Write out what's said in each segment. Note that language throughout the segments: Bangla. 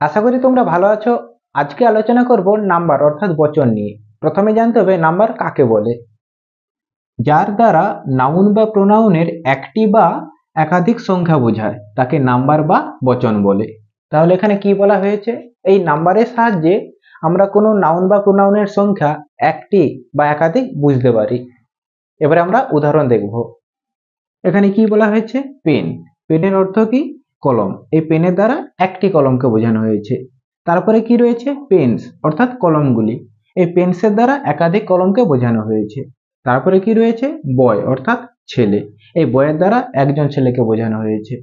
আশা করি তোমরা ভালো আছো। আজকে আলোচনা করব নাম্বার অর্থাৎ বচন নিয়ে। প্রথমে জানতে হবে নাম্বার কাকে বলে। যার দ্বারা নাউন বা প্রোনাউনের একটি বা একাধিক সংখ্যা বোঝায় তাকে নাম্বার বা বচন বলে। তাহলে এখানে কি বলা হয়েছে, এই নাম্বারের সাহায্যে আমরা কোনো নাউন বা প্রোনাউনের সংখ্যা একটি বা একাধিক বুঝতে পারি। এবারে আমরা উদাহরণ দেখব। এখানে কি বলা হয়েছে, পেন। পেনের অর্থ কি, কলম। এই পেনের দ্বারা একটি কলমকে বোঝানো হয়েছে। তারপরে কি রয়েছে, পেন্স অর্থাৎ কলমগুলি। এই পেন্সের দ্বারা একাধিক কলমকে বোঝানো হয়েছে। তারপরে কি রয়েছে, বয় অর্থাৎ ছেলে। এই বয়ের দ্বারা একজন ছেলেকে বোঝানো হয়েছে।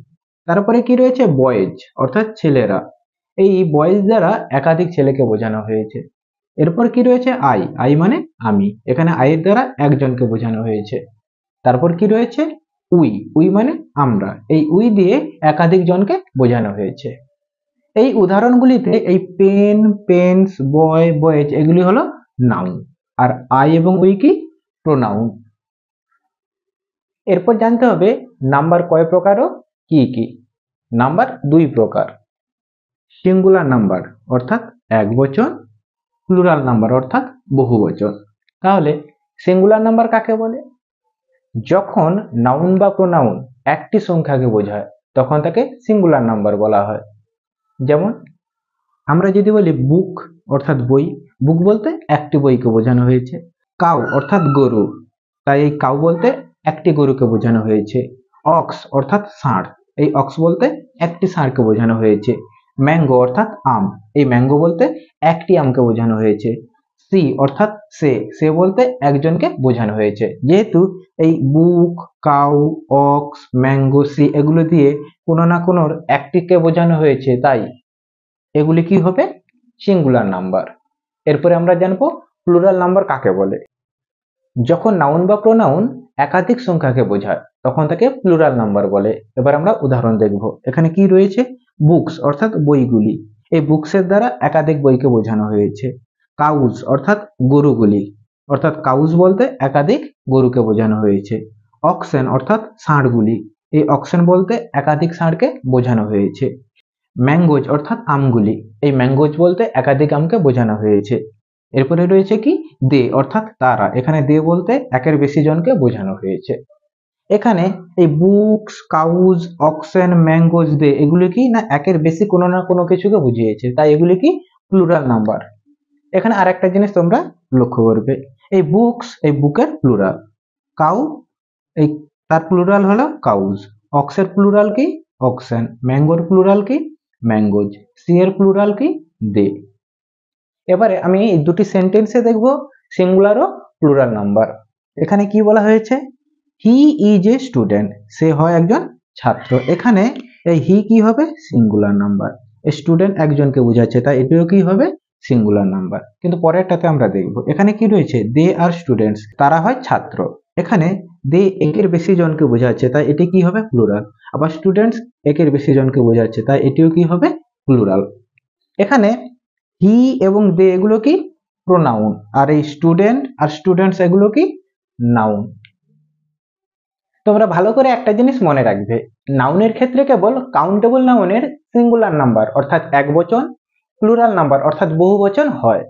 তারপরে কি রয়েছে, বয়েজ অর্থাৎ ছেলেরা। এই বয়েজ দ্বারা একাধিক ছেলেকে বোঝানো হয়েছে। এরপর কি রয়েছে, আই। আই মানে আমি। এখানে আইয়ের দ্বারা একজনকে বোঝানো হয়েছে। তারপর কি রয়েছে, উই। উই মানে আমরা। এই উই দিয়ে একাধিক জনকে বোঝানো হয়েছে। এই উদাহরণগুলিতে এই পেন, পেন্স, বয়, বয়েজ এগুলি হলো নাউন, আর আই এবং উই কি, প্রোনাউন। এরপর জানতে হবে নাম্বার কয় প্রকার ও কি কি। নাম্বার দুই প্রকার, সিঙ্গুলার নাম্বার অর্থাৎ এক বচন, প্লুরাল নাম্বার অর্থাৎ বহু বচন। তাহলে সিঙ্গুলার নাম্বার কাকে বলে, যখন নাউন বা প্রোনাউন একটি সংখ্যাকে বোঝায় তখন তাকে সিঙ্গুলার নাম্বার বলা হয়। যেমন আমরা যদি বলি বুক অর্থাৎ বই, বুক বলতে একটি বইকে বোঝানো হয়েছে। কাউ অর্থাৎ গরু, তাই এই কাউ বলতে একটি গরুকে বোঝানো হয়েছে। অক্স অর্থাৎ ষাঁড়, এই অক্স বলতে একটি ষাঁড়কে বোঝানো হয়েছে। ম্যাঙ্গো অর্থাৎ আম, এই ম্যাঙ্গো বলতে একটি আমকে বোঝানো হয়েছে। সি অর্থাৎ সে বলতে একজনকে বোঝানো হয়েছে। যেহেতু এই বুক, কাউ, অক্স, ম্যাঙ্গো, সি এগুলো দিয়ে কোনো না কোনো একটিকে বোঝানো হয়েছে, তাই এগুলি কি হবে, সিঙ্গুলার নাম্বার। এরপরে আমরা জানবো প্লুরাল নাম্বার কাকে বলে। যখন নাউন বা প্রোনাউন একাধিক সংখ্যাকে বোঝায় তখন তাকে প্লুরাল নাম্বার বলে। এবার আমরা উদাহরণ দেখব। এখানে কি রয়েছে, বুকস অর্থাৎ বইগুলি। এই বুকসের দ্বারা একাধিক বইকে বোঝানো হয়েছে। কাউজ অর্থাৎ গরুগুলি, অর্থাৎ কাউজ বলতে একাধিক গরুকে বোঝানো হয়েছে। অক্সেন অর্থাৎ ষাঁড়গুলি, এই অক্সেন বলতে একাধিক ষাঁড়কে বোঝানো হয়েছে। ম্যাঙ্গোজ অর্থাৎ আমগুলি, এই ম্যাঙ্গোজ বলতে একাধিক আমকে বোঝানো হয়েছে। এরপরে রয়েছে কি, দে অর্থাৎ তারা। এখানে দে বলতে একের বেশি জনকে বোঝানো হয়েছে। এখানে এই বুকস, কাউজ, অক্সেন, ম্যাঙ্গোজ, দে এগুলি কি না একের বেশি কোনো না কোনো কিছুকে বুঝিয়েছে, তাই এগুলি কি প্লুরাল নাম্বার। এখানে আরেকটা জিনিস তোমরা লক্ষ্য করবে, এই বুকস এই বুকের প্লুরাল। কাউ এই তার প্লুরাল হলো কাউজ। অক্সের প্লুরাল কি, অক্সেন। ম্যাঙ্গোর প্লুরাল কি, ম্যাঙ্গোজ। সি এর প্লুরাল কি, দে। এবারে আমি এই দুটি সেন্টেন্সে দেখব সিঙ্গুলার ও প্লুরাল নাম্বার। এখানে কি বলা হয়েছে, হি ইজ এ স্টুডেন্ট, সে হয় একজন ছাত্র। এখানে এই হি কি হবে, সিঙ্গুলার নাম্বার। স্টুডেন্ট একজনকে বোঝাচ্ছে, তাই এটিও কি হবে, সিঙ্গুলার নাম্বার। কিন্তু পরেরটাতে আমরা দেখব, এখানে কি রয়েছে, দে আর স্টুডেন্টস, তারা হয় ছাত্র। এখানে দে একের বেশি জনকে বোঝাচ্ছে, তাই এটি কি হবে, প্লুরাল। আবার স্টুডেন্টস একের বেশি জনকে বোঝাচ্ছে, তাই এটিও কি হবে, প্লুরাল। এখানে হি এবং দে এগুলো কি প্রোনাউন, আর এই স্টুডেন্ট আর স্টুডেন্টস এগুলো কি নাউন। তোমরা ভালো করে একটা জিনিস মনে রাখবে, নাউনের ক্ষেত্রে কেবল কাউন্টেবল নাউনের সিঙ্গুলার নাম্বার অর্থাৎ এক বচন, প্লুরাল নাম্বার অর্থাৎ বহু বচন হয়।